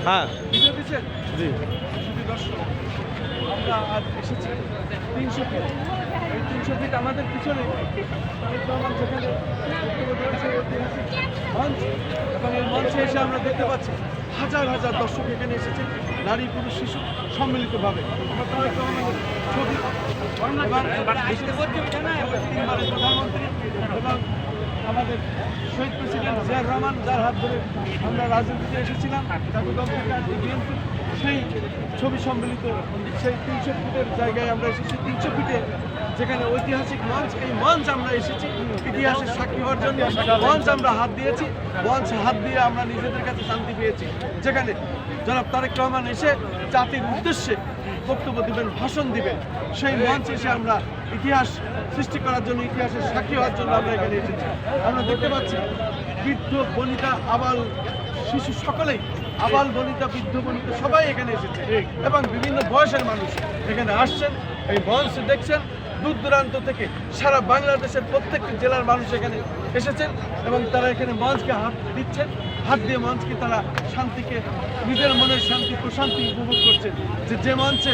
হ্যাঁ ভিডিও দিচ্ছেন? জি শুধু দর্শক আমরা আজ এসেছি 300 ফিট। এই 300 ফিট আমাদের পিছনে তারেক রহমান যেখানে বক্তব্য দিয়েছে ঐতিহাসিক মঞ্চ, এবং এই মঞ্চে এসে আমরা দেখতে পাচ্ছি হাজার হাজার দর্শক এখানে এসেছে, নারী পুরুষ শিশু সম্মিলিতভাবে। আমরা তারেক রহমানের ছবি এবং তিনবারের প্রধানমন্ত্রী এবং আমাদের শহীদ প্রেসিডেন্ট জিয়াউর রহমান, যার হাত ধরে আমরা রাজনীতিতে এসেছিলাম জাতীয় দল থেকে আর বিএনপি, সেই ছবি সম্মিলিত সেই 300 ফিটের জায়গায় আমরা এসেছি। 300 ফিটে যেখানে ঐতিহাসিক মঞ্চ, এই মঞ্চ আমরা এসেছি ইতিহাসের সাক্ষী হওয়ার জন্য। মঞ্চ আমরা হাত দিয়েছি, মঞ্চ হাত দিয়ে আমরা নিজেদের কাছে শান্তি পেয়েছি। যেখানে জনাব তারেক রহমান এসে জাতির উদ্দেশ্যে বক্তব্য দিবেন, ভাষণ দিবেন, সেই মঞ্চে এসে আমরা ইতিহাস সৃষ্টি করার জন্য, ইতিহাসের সাক্ষী হওয়ার জন্য আমরা এখানে এসেছি। আমরা দেখতে পাচ্ছি বৃদ্ধ বনিতা আবাল শিশু সকলেই, আবাল বনিতা বৃদ্ধ বনিতা সবাই এখানে এসেছে এবং বিভিন্ন বয়সের মানুষ এখানে আসছেন। এই মঞ্চ দেখছেন দূর দূরান্ত থেকে সারা বাংলাদেশের প্রত্যেকটি জেলার মানুষ এখানে এসেছেন এবং তারা এখানে মঞ্চকে হাত দিচ্ছেন, হাত দিয়ে মঞ্চকে তারা শান্তিকে, নিজের মনের শান্তি প্রশান্তি উপভোগ করছেন। যে মঞ্চে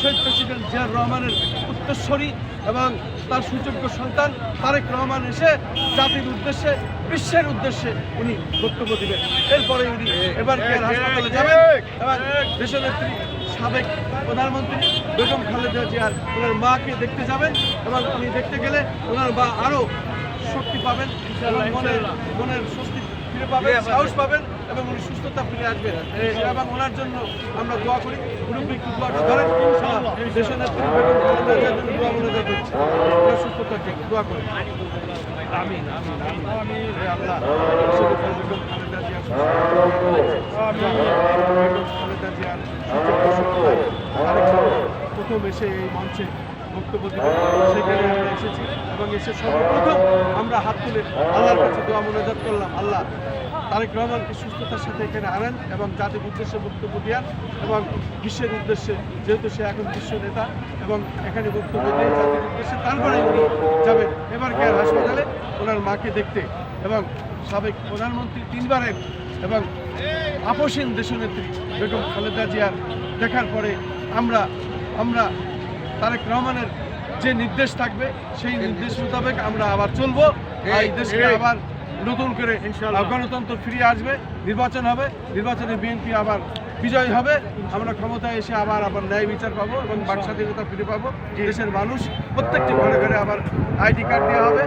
শহীদ প্রেসিডেন্ট জিয়াউর রহমানের উত্তরসূরি এবং তার সুযোগ্য সন্তান তারেক রহমান এসে জাতির উদ্দেশ্যে, বিশ্বের উদ্দেশ্যে উনি বক্তব্য দিবেন। এরপরে উনি এবার কেয়ার হাসপাতালে যাবেন এবং দেশনেত্রী সাবেক প্রধানমন্ত্রী বেগম খালেদা জিয়ার ওনার মাকে দেখতে যাবেন এবং উনি দেখতে গেলে ওনার মা আরও শক্তি পাবেন এবং মনের স্বস্তি ফিরে পাবেন, সাহস পাবেন এবং উনি সুস্থতা ফিরে আসবেন। এবং ওনার জন্য আমরা দোয়া করি। মুরব্বী একটু দোয়াটা ধরেন, দেশনেত্রী বেগম খালেদা জিয়ার জন্য দোয়া মনে করছি, ওনার সুস্থতার জন্য দোয়া করি। আমিন আমিন আমিন। হে আল্লাহ, বেগম খালেদা জিয়ার প্রথম এসে এই মঞ্চে বক্তব্য দিতে সেখানে আমরা এসেছি এবং এসে সর্বপ্রথম আমরা হাত তুলে আল্লাহর কাছে দোয়া মোনাজাত করলাম, আল্লাহ তারেক রহমানকে সুস্থতার সাথে এখানে আনেন এবং জাতির উদ্দেশ্যে বক্তব্য দেন এবং বিশ্বের উদ্দেশ্যে, যেহেতু সে এখন বিশ্ব নেতা এবং এখানে বক্তব্য দিয়ে জাতির উদ্দেশ্যে তারপরে উনি যাবেন এবার কেয়ার হাসপাতালে ওনার মাকে দেখতে এবং সাবেক প্রধানমন্ত্রী তিনবারের এবং আপসীন দেশনেত্রী বেগম খালেদা জিয়ার দেখার পরে আমরা তারেক রহমানের যে নির্দেশ থাকবে সেই নির্দেশ মোতাবেক আমরা আবার চলবো। এই দেশকে আবার নতুন করে গণতন্ত্র ফিরিয়ে আসবে, নির্বাচন হবে, নির্বাচনে বিএনপি আবার বিজয় হবে, আমরা ক্ষমতায় এসে আবার ন্যায় বিচার পাবো এবং বাক স্বাধীনতা ফিরে পাবো। দেশের মানুষ প্রত্যেকটি ঘরে ঘরে আবার আইডি কার্ড দেওয়া হবে।